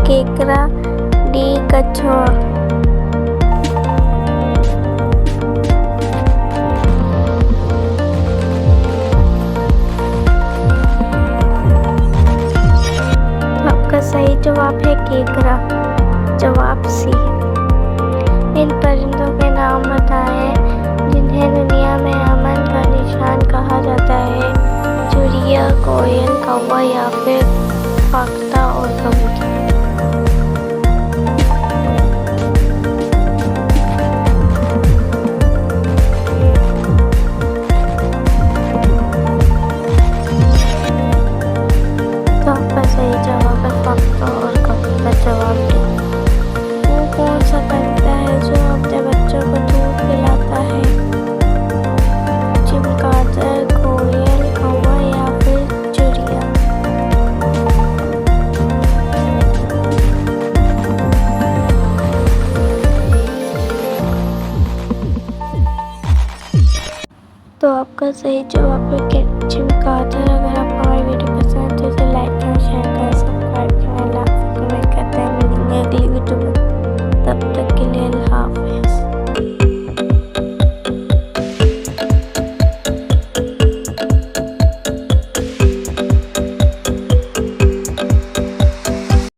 केकड़ा, डी कछुआ। आपका सही जवाब है केकड़ा, जवाब सी। इन परिंदों के नाम बताएं जिन्हें दुनिया में अमन का निशान कहा जाता है। चिड़िया, कोयल, कौवा या फिर फाख्ता और कबूतर। तो आपका सही जवाब है फाख्ता और कबूतर, जवाब डी। वो कौन सा परिंदा है जो अपने बच्चों को दूध पिलाता है? चमगादड़, कोयल, कौवा या फिर चिड़िया। तो आपका सही जवाब है कि चमगादड़। अगर आपको हमारी वीडियो पसंद है तो इसे लाइक